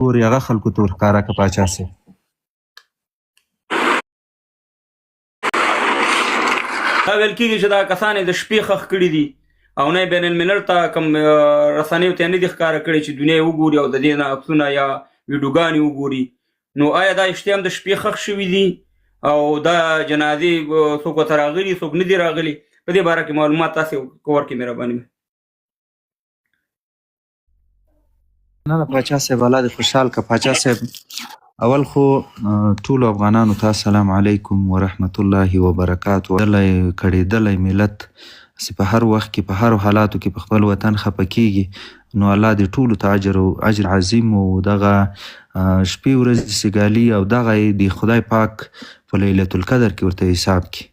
ګوري هغه خلکو ته ورښکاره که پاچا صاحب. دا ویل کېږي چې دا کسان یې د شپې ښخ کړي دي او نه یې بین الملل ته کوم رسنیو ته یې نه دي ښکاره کړي چې دنیا یې وګوري او د دې نه عکسونه یا ویډیوګانې وګوري. نو آیا دا اشتیا هم د شپې ښخ شوي دي او دا جنازې څوک ورته راغلي څوک نه دي راغلي؟ په دې باره کې معلومات تاسې ورکړئ مهرباني. نه پاچا صاحب الله دې خوشحال که. پاچا صاحب اول خو ټولو افغانانو ته السلام علیکم ورحمت الله وبرکاتو. کړېدلی ملت چې په هر وخت کې په هر حالاتو کې په خپل وطن خفه کېږي نو الله دې ټولو ته اجر عظیم او دغه شپې ورځې سګالي او دغه د خدای پاک په لیلة القدر کې ورته حساب کړي.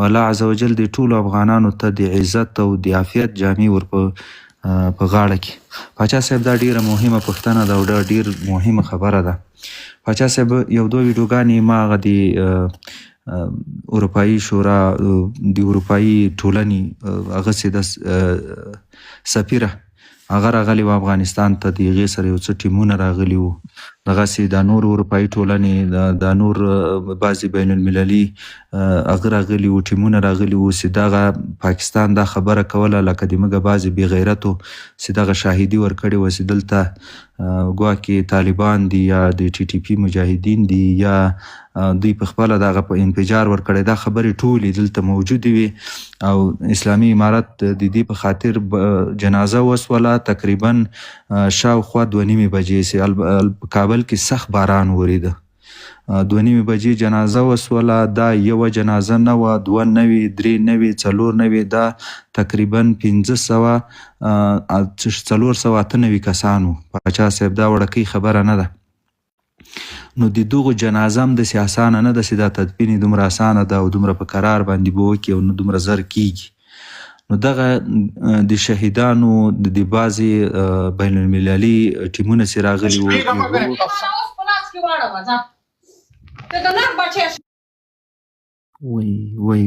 الله عز وجل دې ټولو افغانانو ته د عزت او د عافیت جامې ور په غاړه کې. پاچا صاحب دا ډیره مهمه پوښتنه ده او دا ډیر مهمه خبره ده. پاچا صاحب یو دوه ویډیوګانې ما هغه د اروپایي شورا د اروپایي ټولنې هغسې د سفیره هغه راغلی و افغانستان ته، د هغې سره یو څه ټیمونه راغلي وو، دغسې دا نور اروپایي ټولنې دا نور بعضې بین المللي هغه راغلي وو، ټیمونه راغلي وو چې دغه پاکستان دا خبره کوله لکه د موږ بعضې بې غیرتو چې دغه شاهدي ورکړې وه چې دلته ګواکې طالبان دي یا د ټي ټي پي مجاهدین دي یا دوی په خپله دغه په انفجار ورکړی. دا خبرې ټولې دلته موجودې وي او اسلامي امارت د دې په خاطر جنازه وسوله تقریبا شاوخوا 2:30 بجې چې په کابل کې سخت باران وریده. 2:30 بجې جنازه وسوله. دا یوه جنازه نه وه، 2 نه وې، 3 نه وې، 4 نه وې، دا تقریبا 498 کسان وو. پاچا صاحب دا وړکۍ خبره نه ده. نو د دغو جنازه هم داسې اسانه نه ده چې دا تدفین یې دومره اسانه ده او دومره په قرار باندې به وکړي او نه دومره زر کېږي. نو دغه د شهیدانو د بعضې بین المللي ټیمونه چې راغلي وو وای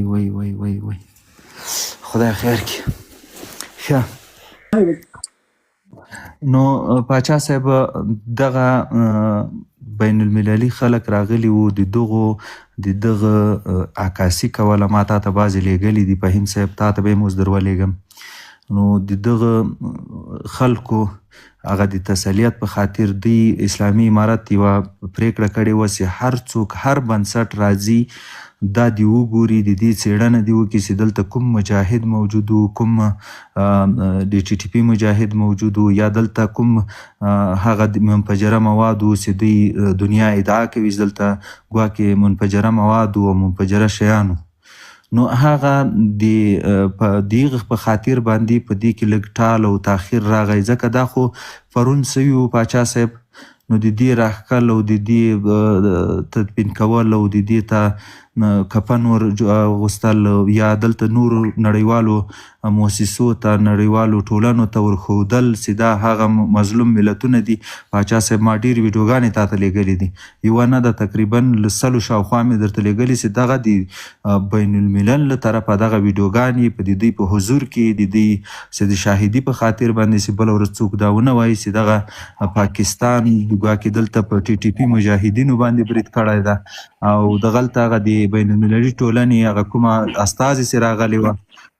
خدای خیر کړي. ښه نو پاچا صاحب دغه بین المللي خلک راغلي وو، د دغه عکاسي کوله. ما تا ته بعضې لیږلي دي، فهیم صاحب تا ته به یې اوس در ولېږم. نو د دغه خلکو هغه د تسلیت په خاطر دوی اسلامي امارت یوه پرېکړه کړې وه چې هر څوک هر بنسټ راځي دا دې وګوري، د دې څېړنه دې وکړي چې دلته کوم مجاهد موجود و، کوم د ټي ټي پي مجاهد موجود و یا دلته کوم هغه منفجره مواد و چې دوی دنیا ادعا کوي چې دلته ګواکې منفجره مواد و او منفجره شیان و. نو هغه د هغه په خاطر باندې په دې کې لږ ټال او تاخیر راغی، ځکه دا خو پرون سوي وو پاچا صاحب. نو د دې راښکل او د دې تدفین کول او د دې ته کفن ور اغوستل یا دلته نورو نړیوالو مؤسسو ته نړیوالو ټولنو ته ورښودل چې دا هغه مظلوم ملتونه دي. پاچا صاحب ما ډېرې ویډیوګانې تا ته لیږلي دي، یوه نه ده تقریبا 100 شاوخوا مې درته لیږلي چې دغه د بین الملل له طرفه دغه ویډیوګانې په د دوی په حضور کې د دوی چې د شاهدي په خاطر باندې چې بله ورځ څوک دا ونه وایي چې دغه پاکستان ګواکې دلته په ټي ټي پي مجاهدینو باندې برید کړی ده او دغلته هغه د بین المللي ټولنې هغه کومه استازي چې راغلې وه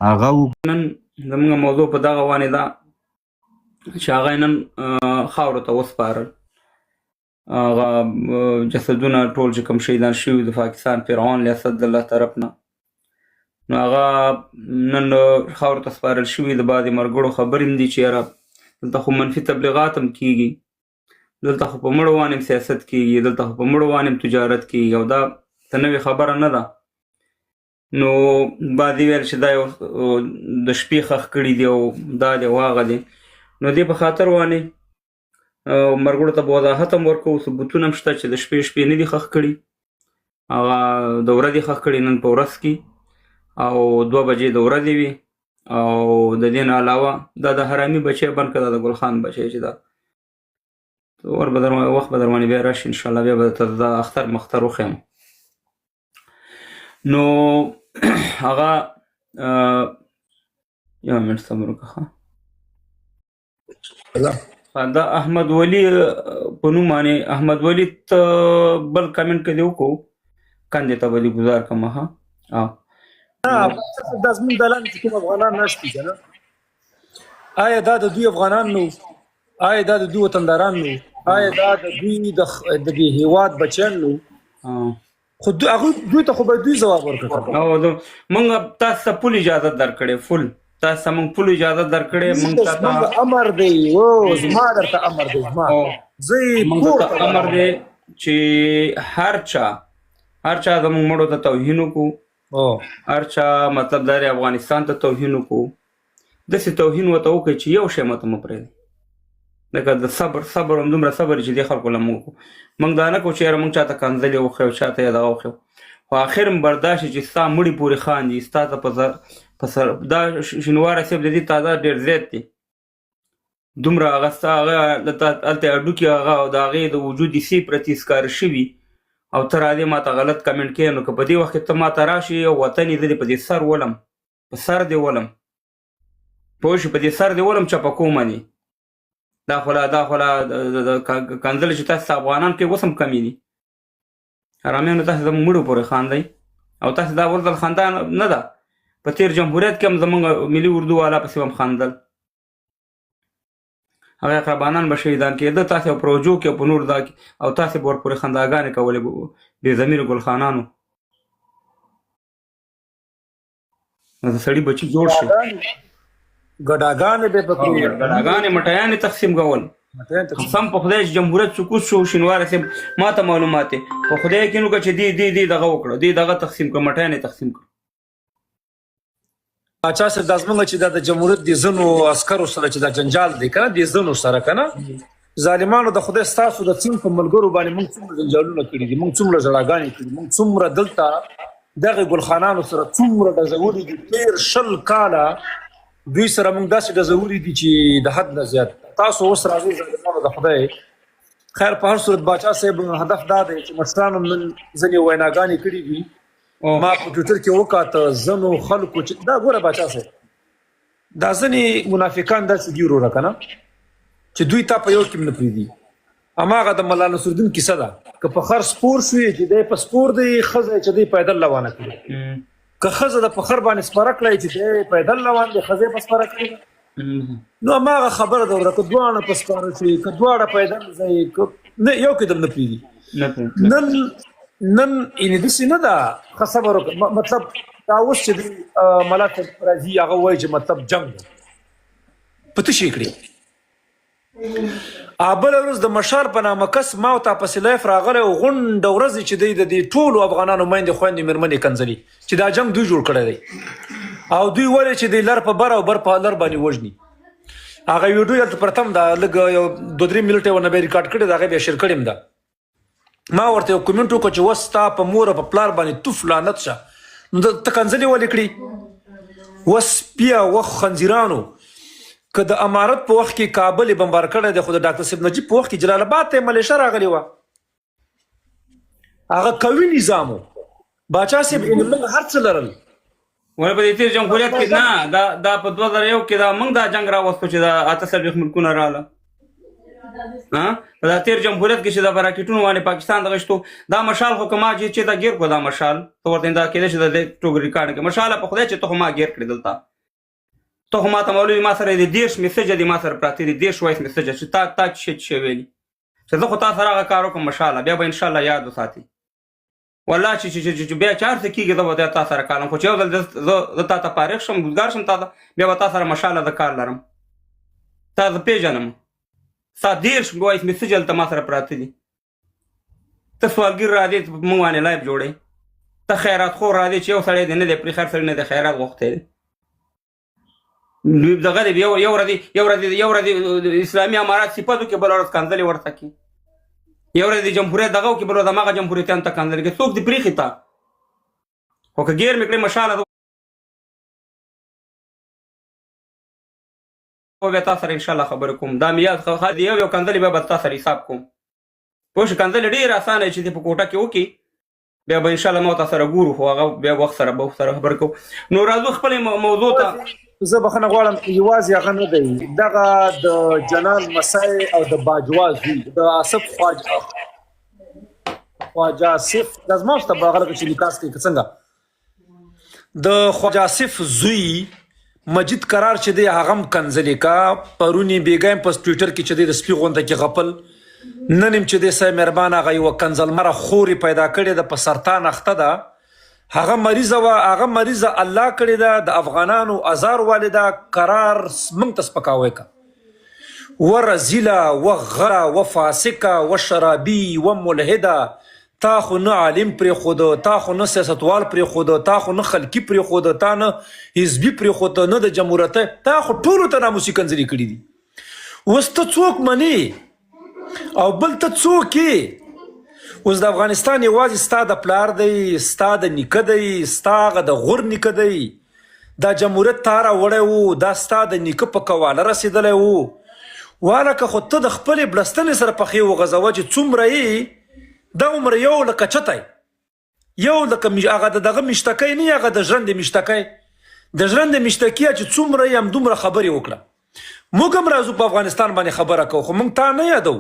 هغه نن زموږ موضوع په دغه وانې ده چې هغه نن خاورو ته وسپارل. هغه جسدونه ټول چې کوم شهیدان شوي د پاکستان فرعون ریاست د الله طرف نه، نو هغه نن خاورو ته سپارل شوي. د بعضې مرګړو خبرې هم دي چې یاره دلته خو منفي تبلیغات هم کېږي، دلته خو په مړو باندې هم سیاست کېږي، دلته خو په مړو باندې هم تجارت کېږي او دا څه نوې خبره نه ده. نو بعضې ویل چې دا یو د شپې ښخ کړي دي او دا دی او هغه دی. نو دې په خاطر باندې مرګړو ته به وضاحت هم ورکوو، ثبوتونه هم شته چې د شپې نه دي ښخ کړي، هغه د ورځې ښخ کړي نن په ورځ کې او 2 بجې د ورځې وي. او د دې نه علاوه دا د حرامي بچی بند کړه، د ګلخان بچی چې دا وخت به در باندې بیا راشي انشاءالله، بیا به درته دا اختر مختر وښیم. نو هغه یو منټ صبر وکړه. دا احمد ولی په نوم باندې احمد ولی ته بل کمنټ کې دی وکړو کاندې ته به دې ګزار کړم ها دا زموږ د لاندې چې کوم افغانان نشته که نه آیا دا د دوی افغانان نو آیا دا د دوی وطنداران نو آیا دا د دوی د دې هېواد بچیان نو خو دوی ته خو به دوی ځواب ورکړي او موږ تاسو ته فل اجازه درکړې فل تاسو موږ فل اجازه درکړې موږ ته امر دی او زما درته امر دی زما موږ ته امر دی چې هر چا زموږ مړو ته توهین وکړو هر چا مطلب دا افغانستان ته توهین وکړو داسې توهین ورته وکړي چې یو شی ماته مه پرېږدي لکه د صبر همدومره صبر چې دې خلکو له موږ موږ دا نه کوو چې یاره موږ چاته کنځلې وښیو چاته یې دغه وښیو خو آخر م برداشت چې ستا مړي پورې خاندي ستا ته په سر دا شینواره صاحب د دې تعداد ډېر زیات دی دومره هغه ستا هغه هلته هډوکي هغه او د هغې د وجود حصې پرتې ښکاره شوي او ته راځې ما ته غلط کمنټ کوې نو که په دې وخت کې ته ما ته راشي او وطن یې زه دې په دې سر ولم په سر دې ولم پوه شو په دې سر دې ولم چپه کومه دي دا خو لا کنځل چې تاسو افغانان کې اوس هم کمې دي حرامیانو تاسو زموږ مړو پورې خاندئ او تاسو دا ورځل خندا نه ده په تېر جمهوریت کې هم زموږ ملي اردو والا پسې هم خاندل هغه اقربانان به شهیدان کېده تاسې په پروژو کې او په نور دا او تاسې به ورپورې خنداګانې کولې بې ضمیره ګلخانانو د سړي بچي جوړ شي ګډاګانې به پکې ګډاګانې مټیانې تقسیم کول قسم په خدای چې جمهوریت سقوط شو شینواره صاحب ما ته معلومات دی په خدای کې نو که چې دی دغه وکړه دی دغه تقسیم کړه مټیانې تقسیم کړه باچا صاحب دا زموږ چې دا د جمهوریت د ځینو عسکرو سره چې دا جنجال دی که نه د ځینو سره که نه ظالمانو د خدای ستاسو د څین په ملګرو باندې موږ څومره جنجالونه کړي دي موږ څومره ژړاګانې کړي موږ څومره دلته دغې ګلخانانو سره څومره ډزولي دي تېر 20 کاله دوی سره موږ داسې ډزولي دي چې د حد نه زیات تاسو اوس راځئ ظالمانو د خدای خیر په هر صورت باچا صاحب هدف دا دی چې مشرانو نن ځینې ویناګانې کړي دي ما په ټویټر کې وکاته ځینو خلکو چې دا ګوره باچا صاحب دا ځینې منافقان داسې دي وروره که نه چې دوی تا په یو کې هم نه پرېږدي هماغه د ملا نصرالدین کیسه ده که په خر سپور شوې چې دی په سپور دی ښځه چې دی پیدل روانه کړي که ښځه د په خر باندې سپاره کړی چې دی پیدل روان دی ښځه یې په سپاره کړي نو هماغه خبره ده وروره که دواړه په سپاره شي که دواړه پیدل ځئ یو کې دم نه پرېږدي نن یعنې داسې نه ده ښه صبر وکړه مطلب دا اوس چې دی ملا صاحب راځي هغه وایي چې مطلب جنګ په څه شي کړي بله ورځ د مشال په نامه کس ما او تا پسې لایف راغلی او غونډه ورځې چې دی د دې ټولو افغانانو میندې خویندې مېرمنې کنځلي چې دا جنګ دوی جوړ کړی دی او دوی ولې چې دی لر په بر او بر په لر باندې وژني هغه ویډیو هلته پرته هم ده لږ یو 2-3 منټه یې ورنه بیا ریکارډ کړې ده هغه بیا شیر کړې هم ده ما ورته یو کومنټ وکړو چې اوس ستا په مور او په پلار باندې توف لعنت شه نو ته کنځلې ولې کړي اوس بیا وخت خنزیرانو که د امارت په وخت کې کابل یې بمبار کړی دی خو د ډاکټر صاحب نجیب په وخت کې جلال آباد ته یې ملیشه راغلې وه هغه قوي نظام و باچا صاحب موږ هر څه لرل ونه په دې تېر جمهوریت کې نه دا په 2001 کې دا موږ دا جنګ راوستو چې دا 48 ملکونه راغله په دا تېر جمهوریت کې چې دا په راکېټونو باندې پاکستان دغه شتو دا مشال خو که ما چې تا ګیر کړو دا مشال ته ورته دا کېدای شي د ټوک ریکارډ کې مشاله په خدای چې ته خو ما ګیر کړې دلته ته خو ما ته مولوي ما سره د 10 میسجه دي ما سره پراته دي 10 وایس میسجه چې تا چې ویلي چې زه خو تا سره هغه کار وکړم مشاله بیا به انشاءالله یاد وساتي والله چې بیا چار څه کېږي زه به تا سره کار لرم خو چې یو ځل زه تا ته فارغ شم ګزګار شم تا ته بیا به تا سره مشاله د کار لرم تا زه پېژنم ستا 10 وایس میسج هلته ما سره پراته دي ته سوالګر راځې موږ باندې لایف جوړئ ته خیرات خور راځې چې یو سړی دی نه دی پرې خیر سړی نه دی خیرات غوښتی دی دغه دی یو ورځ اسلامي امارات صفتو کې بله ورځ کنځلې ورته کړي یو ورځ د جمهوریت دغه کې بله ورځ هماغه جمهوریتیانو ته کنځلې کوي څوک دې پرېښي تا خو که ګیر مې کړې مشاله بیا تا سره انشاءالله خبرې کوم دا مې یاد یو کنځلې بیا به تا سره حساب کوم پوه شو کنځلې ډېر اسانه چې دې په کوټه کې وکړي بیا به انشاءالله ما تا سره ګورو خو هغه بیا وخت سره به سره خبرې کوو نو راځو خپلې موضوع ته زه بخښنه غواړم یوازې هغه نه دی دغه د جنان مسای او د باجوا زوی د آصف خواجه آصف د زما ستا به هغه لکه چې نکاس کوي که څنګه د خواجه آصف زوی مجید قرار چې دی هغه هم کنځلې کا پرونی بیګایم په ټویټر کې چې دی د سپي غونډه کې غپل نن هم چې دی صاحب مهربان هغه یوه کنځلمره خورې پیدا کړې ده په سرطان اخته ده هغه مریضه وه هغه مریضه الله کړې ده د افغانانو ازار والده قرار موږ ته سپکاوی که و رزیله و غره و فاسقه و شرابي و ملحده تا خو نه عالم پرېښوده تا خو نه سیاستوال پرېښوده تا خو نه خلقي پرېښوده تا نه حزبي پرېښوده نه د جمهوریت تا خو ټولو ته ناموسي کنځلې کړي دي اوس ته څوک منې او بل ته څوک یې اوس د افغانستان یوازې ستا د پلار دی ستا د نیکه دی ستا هغه د غور نیکه دی دا جمهوریت تا راوړی و دا ستا د نیکه په قواله رسېدلی و والکه خو ته د خپلې بلستنې سره پخې وغځوه چې څومره یې دا عمر یو لکه چتی یو لکه هغه دغه مشتکی نه هغه د ژرندې مشتکی د ژرندې مشتکیه چې څومره یې همدومره خبرې وکړه موږ هم راځو په افغانستان باندې خبره کوو خو موږ تا نه یادو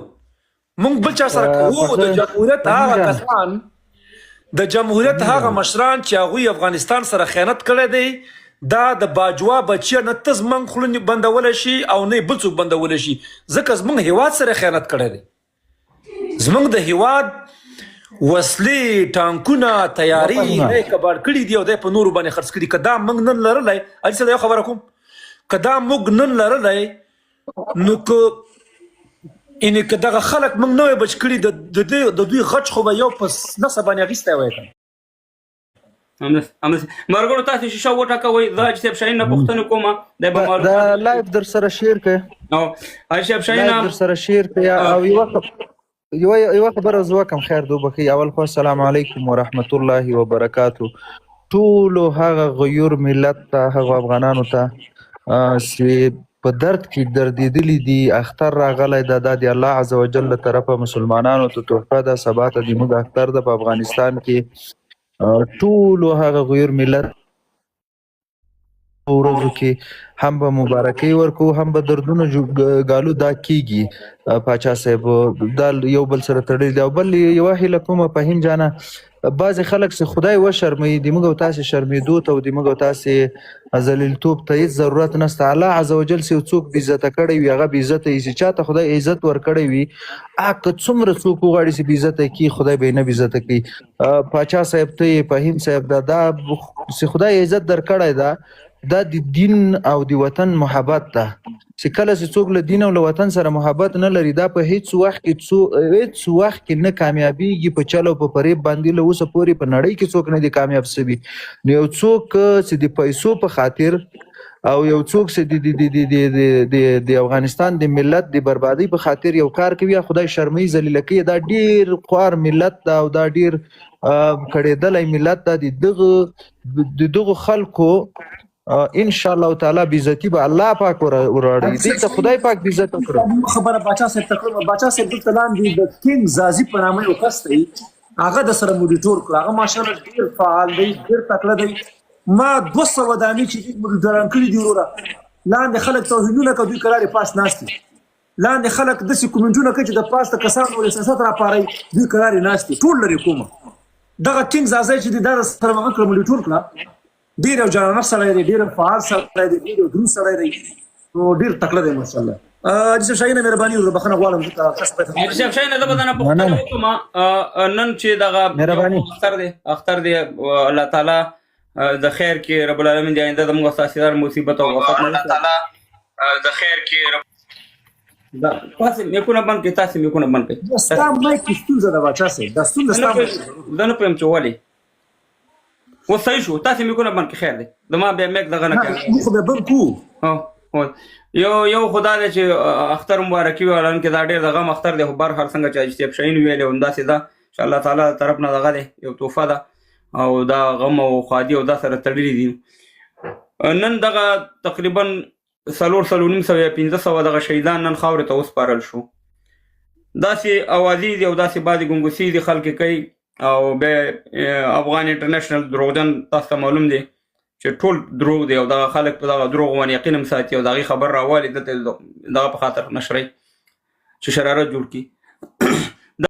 موږ بل چا سره کوو د جمهوریت هغه کسان د جمهوریت هغه مشران چې هغوی افغانستان سره خیانت کړی دی دا د باجوا بچیه نه ته زموږ خوله بندولی شي او نه بل څوک بندولی شي ځکه زموږ هیواد سره خیانت کړی دی زموږ د هیواد وسلې ټانکونه تیاري نه کباړ کړي دي او دی په نورو باندې خرڅ کړي که دا موږ نن لرلی علي صاحب یو خبره کوم که دا موږ نن لرلی نو که یعنې که دغه خلک موږ نه وی بچ کړي د دوی غچ خو به یو په نسه باندې اخیستی وی که مرګونو تاسو شیشه وټاکوئ زه حاجي صاحب شاهین نه پوښتنه کومه دی به دا لایف در سره شیر کړئ او حاجي صاحب شاهین در سره شیر کړئ او یوه خبره زه وکړم خیر دو بخي اول خو السلام علیکم ورحمت الله وبرکاتو ټولو هغه غیور ملت ته هغه افغانانو ته چې په درد کې دردېدلي دي اختر راغلی ده دا د الله عز وجل له طرفه مسلمانانو ته تحفه ده سبا ته زموږ اختر ده په افغانستان کې ټولو هغه غیور ملت ورځو کې هم به مبارکۍ ورکو هم به دردونه ګالو دا کیږي پاچا صاحب دا یو بل سره تړلي دی او بل یوه هیله کومه فهیم جانه بعضې خلک چې خدای وشرموي د موږ او تاسې شرمېدو ته او د موږ او تاسې ذلیلتوب ته هېڅ ضرورت نشته الله عز وجل چې یو څوک بېعزته کړی وي هغه بېعزته وي چې چا ته خدای عزت ورکړی وي که څومره څوک وغواړي چې بېعزته کړي خدای به یې نه بېعزته کړي پاچا صاحب ته یې فهیم صاحب دا چې خدای عزت درکړی ده دا د دین او د وطن محبت ده چې کله چې څوک له دین او له وطن سره محبت نه لري دا په هیڅ وخت کې نه کامیابیږي په چل او په فریب باندې له اوسه پورې په نړۍ کې څوک نه دی کامیاب سوي نو یو څوک چې د پیسو په خاطر او یو څوک چې د افغانستان د ملت د بربادۍ په خاطر یو کار کوي خدای شرموي ذلیله کوي دا ډیر خوار ملت ده او دا ډیر کړېدلی ملت ده د دغو خلکو ان شاء الله تعالی بیزتی به الله پاک وراړي دې ته خدای پاک بیزت وکړي خبره باچا صاحب تکړه باچا صاحب دلته لاندې د کینګ زازي په نامه یو کس دی هغه د سره موډیټور کړ هغه ماشاءالله ډیر فعال دی ډیر تکړه دی ما 200 ودانې چې موډیټوران کړي دي وروره لاندې خلک توهینونه کوي قرار پاس ناشتي لاندې خلک د کومنټونه کوي چې د پاس ته کسان ول سیاست را پاري دوی قرار ناشتي ټول لري کومه دغه کینګ زازي چې د سره موږ کړ موډیټور کړ ډیر او جانانه سره دی ډیر فعال سره دی ډیر درو سره دی نو ډیر تکړه دی ماشاءالله حاجي شاهین مهرباني وکړه بخښنه غواړم چې تاسو په حاجي شاهین زه به نه پوښتنه وکړم نن چې دغه اختر دی الله تعالی د خیر کې رب العالمین دی آینده زموږ اساسیدار مصیبت او وفات نه الله تعالی د خیر کې تاسو میکونه بند کې تاسو میکونه بند کې ستا مایک ستونزه ده باچا صاحب دا ستونزه ستا نه پېم چې ولې و صحیح شو تاسو میکونه بند کې خیر دی زما بیا میک دغه نه کوي خو به بند کو یو خدا دې چې اختر مبارکي اعلان کې دا ډېر د غم اختر دی خو بهر هر څنګه چې حاجي صاحب شاهین ویلې همداسې ده چې الله تعالی طرف نه دغه دی یو تحفه ده او دا غم او خوادي او دا سره تړلي دي نن دغه تقریبا 400 دغه شهیدان نن خاورې ته وسپارل شو داسې اوازې دي او داسې بعضې ګنګوسې دي خلک کوي او بیا افغان انټرنیشنل دروغجن تاسو ته معلوم دی چې ټول دروغ دی او دغه خلک په دغه دروغ باندې یقین هم ساتي او د هغې خبر راوالي دلته دغه په خاطر نشرئ چې شرارت جوړ کړي